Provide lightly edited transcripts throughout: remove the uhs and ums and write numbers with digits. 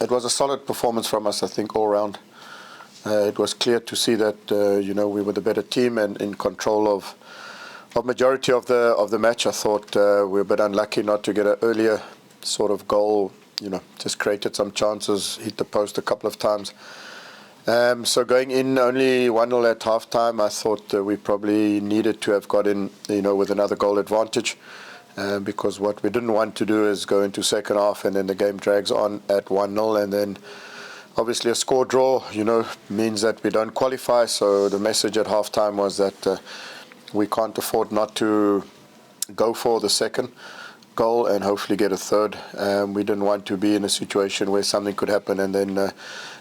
it was a solid performance from us, I think, all round. It was clear to see that we were the better team and in control of majority of the match. I thought we were a bit unlucky not to get an earlier sort of goal. Just created some chances, hit the post a couple of times. So going in only 1-0 at half-time, I thought we probably needed to have got in, with another goal advantage. Because what we didn't want to do is go into second half and then the game drags on at 1-0, and then obviously a score draw, means that we don't qualify. So the message at half-time was that we can't afford not to go for the second goal and hopefully get a third. We didn't want to be in a situation where something could happen and then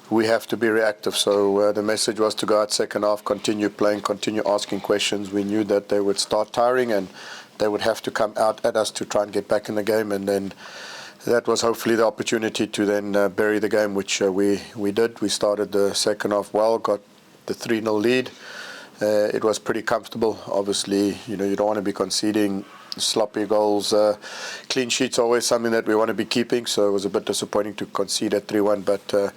we have to be reactive. So the message was to go out second half, continue playing, continue asking questions. We knew that they would start tiring and they would have to come out at us to try and get back in the game, and then that was hopefully the opportunity to then bury the game, which we did. We started the second half well, got the 3-0 lead. It was pretty comfortable. Obviously, you don't want to be conceding sloppy goals. Clean sheets are always something that we want to be keeping, so it was a bit disappointing to concede at 3-1, but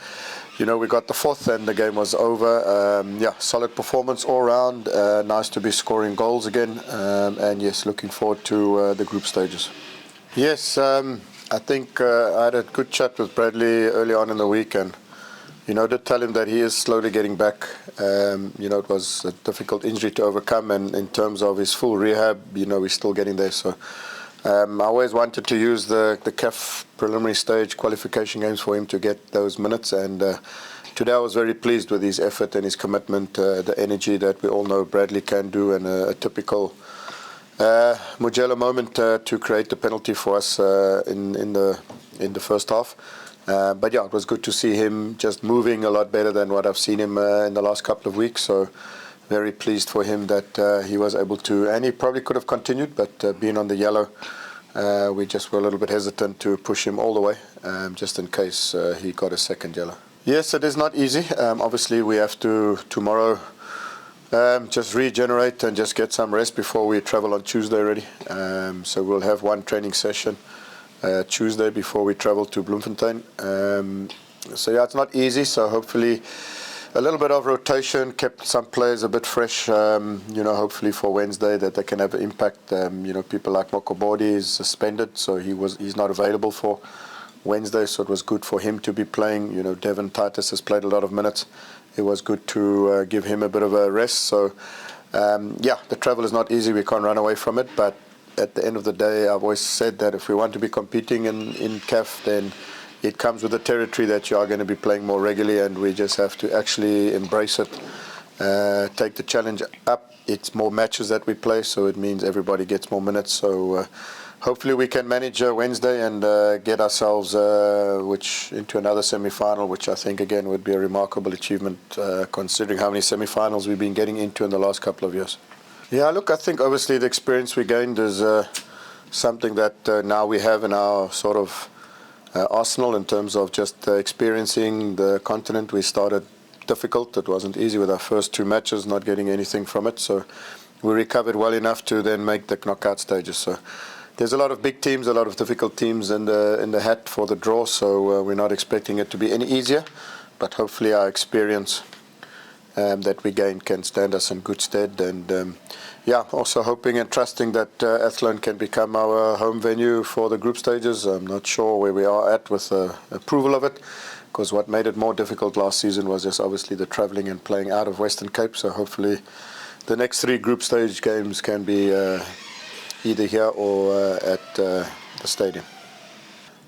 we got the fourth and the game was over. Solid performance all round. Nice to be scoring goals again, and yes, looking forward to the group stages. Yes, I think I had a good chat with Bradley early on in the week, and did tell him that he is slowly getting back. It was a difficult injury to overcome, and in terms of his full rehab, we're still getting there. So I always wanted to use the CAF preliminary stage qualification games for him to get those minutes, and today I was very pleased with his effort and his commitment, the energy that we all know Bradley can do, and a typical Mojela moment to create the penalty for us in the first half. But yeah, it was good to see him just moving a lot better than what I've seen him in the last couple of weeks. So very pleased for him that he was able to, and he probably could have continued, but being on the yellow, we just were a little bit hesitant to push him all the way, just in case he got a second yellow. Yes, it is not easy. Obviously, we have to tomorrow just regenerate and just get some rest before we travel on Tuesday already. So we'll have one training session Tuesday before we travel to Bloemfontein. So yeah, it's not easy. So hopefully a little bit of rotation kept some players a bit fresh. Hopefully for Wednesday that they can have an impact. People like Mokobodi is suspended, so he's not available for Wednesday. So it was good for him to be playing. Devon Titus has played a lot of minutes. It was good to give him a bit of a rest. So the travel is not easy. We can't run away from it, but at the end of the day, I've always said that if we want to be competing in CAF, then it comes with the territory that you are going to be playing more regularly, and we just have to actually embrace it, take the challenge up. It's more matches that we play, so it means everybody gets more minutes. So hopefully we can manage Wednesday and get ourselves into another semi-final, which I think again would be a remarkable achievement considering how many semi-finals we've been getting into in the last couple of years. Yeah, look, I think obviously the experience we gained is something that now we have in our sort of arsenal in terms of just experiencing the continent. We started difficult. It wasn't easy with our first two matches, not getting anything from it. So we recovered well enough to then make the knockout stages. So there's a lot of big teams, a lot of difficult teams in the hat for the draw. So we're not expecting it to be any easier, but hopefully our experience that we gained can stand us in good stead. And also hoping and trusting that Athlone can become our home venue for the group stages. I'm not sure where we are at with approval of it, because what made it more difficult last season was just obviously the travelling and playing out of Western Cape. So hopefully the next three group stage games can be either here or at the stadium.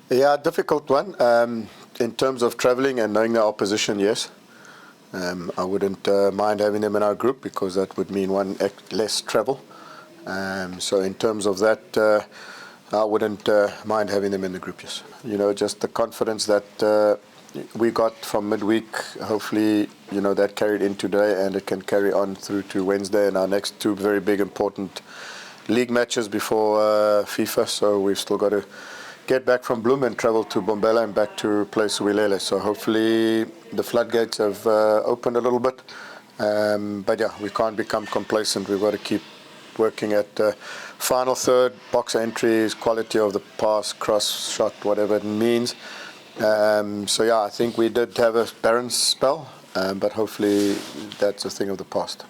Yeah, difficult one. In terms of travelling and knowing the opposition, yes. I wouldn't mind having them in our group, because that would mean one less travel. So in terms of that, I wouldn't mind having them in the group, yes. Just the confidence that we got from midweek, hopefully, that carried in today, and it can carry on through to Wednesday and our next two very big important league matches before FIFA. So we've still got to get back from Bloem and travel to Bombela and back to play Suwilele. So hopefully the floodgates have opened a little bit. But yeah, we can't become complacent. We've got to keep working at final third, box entries, quality of the pass, cross, shot, whatever it means. So yeah, I think we did have a barren spell, but hopefully that's a thing of the past.